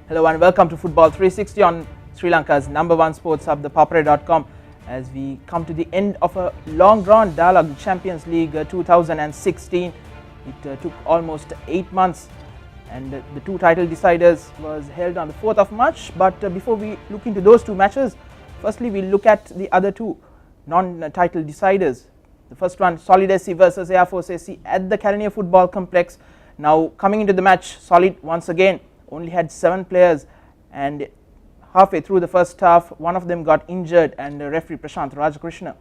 Hello and welcome to Football 360 on Sri Lanka's #1 sports hub, ThePapare.com, as we come to the end of a long drawn dialogue Champions League 2016. It took almost 8 months, and the two title deciders was held on the 4th of March. But before we look into those two matches, firstly we'll look at the other two non-title deciders. The first one, Solid SC versus Air Force SC at the Kalaniya Football Complex. Now coming into the match, Solid once again only had 7 players, and halfway through the first half one of them got injured, and referee Prashant Rajakrishna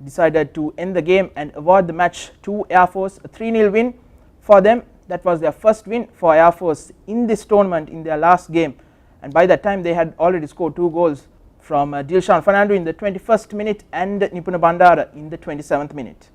decided to end the game and award the match to Air Force. A 3-0 win for them. That was their first win for Air Force in this tournament in their last game, and by that time they had already scored 2 goals from Dilshan Fernando in the 21st minute and Nipuna Bandara in the 27th minute.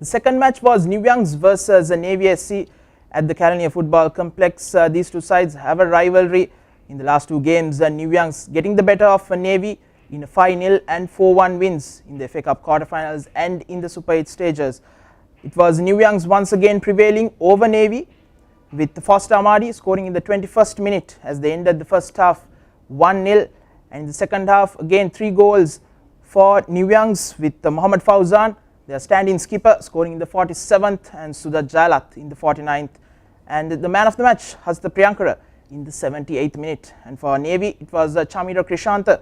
The second match was New Youngs versus Navy SC at the Kalaniya Football Complex. These two sides have a rivalry. In the last 2 games, New Youngs getting the better of Navy in a 5-0 and 4-1 wins in the FA Cup quarterfinals and in the Super 8 stages. It was New Youngs once again prevailing over Navy, with Foster Amadi scoring in the 21st minute as they ended the first half 1-0, and in the second half again 3 goals for New Youngs, with Mohammad Fauzan, their stand-in skipper, scoring in the 47th, and Sudat Jalat in the 49th, and the man of the match, Hasta Priyankara, in the 78th minute. And for Navy it was Chamira Krishanta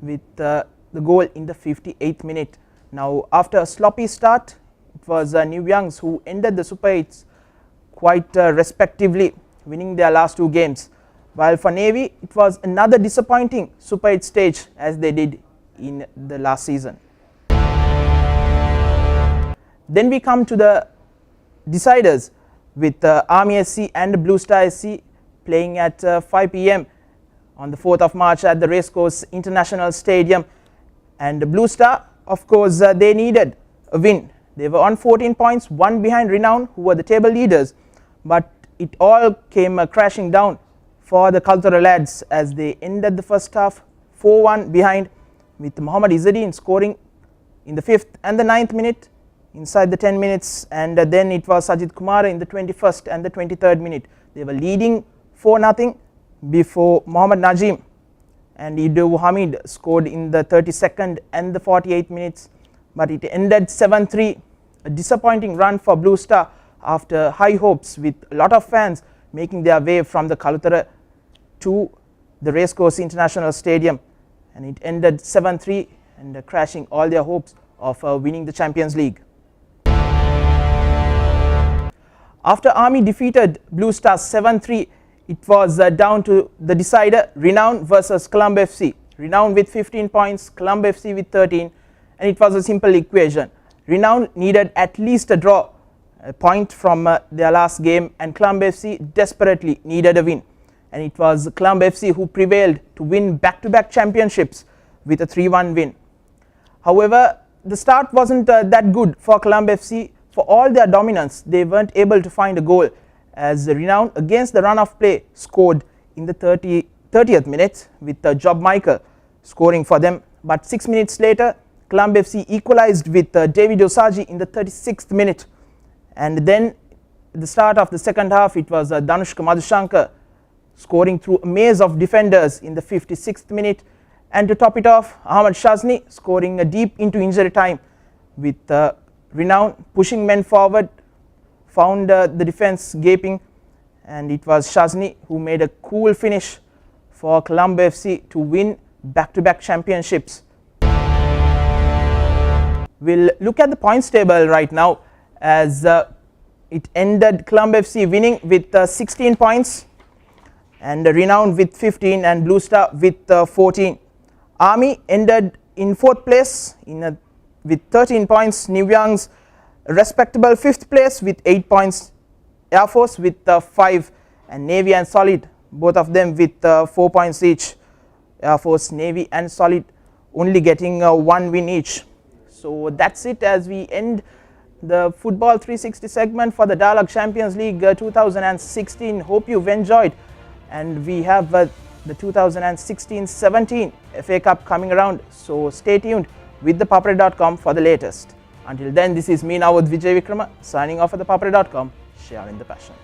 with the goal in the 58th minute. Now after a sloppy start, it was New Youngs who ended the Super 8s quite respectively, winning their last 2 games, while for Navy it was another disappointing Super 8 stage as they did in the last season. Then we come to the deciders, with Army SC and Blue Star SC playing at 5 PM on the 4th of March at the Racecourse International Stadium. And Blue Star, of course, they needed a win. They were on 14 points, 1 behind Renown, who were the table leaders, but it all came crashing down for the Kaltara lads as they ended the first half 4-1 behind, with Mohammad Izzadeen scoring in the 5th and the 9th minute inside the 10 minutes, and then it was Sajid Kumar in the 21st and the 23rd minute. They were leading 4-0 before Mohammad Najim and Idu Hamid scored in the 32nd and the 48th minutes, but it ended 7-3, a disappointing run for Blue Star after high hopes, with a lot of fans making their way from the Kalutara to the Racecourse International Stadium, and it ended 7-3 and crashing all their hopes of winning the Champions League. After Army defeated Blue Stars 7-3, it was down to the decider, Renown versus Colombia FC. Renown with 15 points, Colombia FC with 13, and it was a simple equation. Renown needed at least a draw, a point from their last game, and Colombia FC desperately needed a win. And it was Colombia FC who prevailed to win back-to-back championships with a 3-1 win. However, the start wasn't that good for Colombia FC. For all their dominance, they weren't able to find a goal, as Renown against the run of play scored in the 30th minute, with Job Michael scoring for them. But 6 minutes later, Colombia FC equalized with David Osaji in the 36th minute, and then at the start of the second half it was Danushka Madhushankar scoring through a maze of defenders in the 56th minute, and to top it off, Ahmad Shazni scoring deep into injury time, with Renown pushing men forward, found the defense gaping, and it was Shazni who made a cool finish for Colombia FC to win back-to-back championships. We'll look at the points table right now, as it ended Colombia FC winning with 16 points, and Renown with 15, and Blue Star with 14. Army ended in 4th place with 13 points. New Youngs a respectable 5th place with 8 points. Air Force with 5, and Navy and Solid, both of them with 4 points each. Air Force, Navy and Solid only getting 1 win each. So that's it as we end the Football 360 segment for the Dialogue Champions League 2016. Hope you've enjoyed, and we have the 2016-17 FA Cup coming around, so stay tuned with ThePapare.com for the latest. Until then, this is me now with Vijay Vikrama signing off at ThePapare.com, sharing the passion.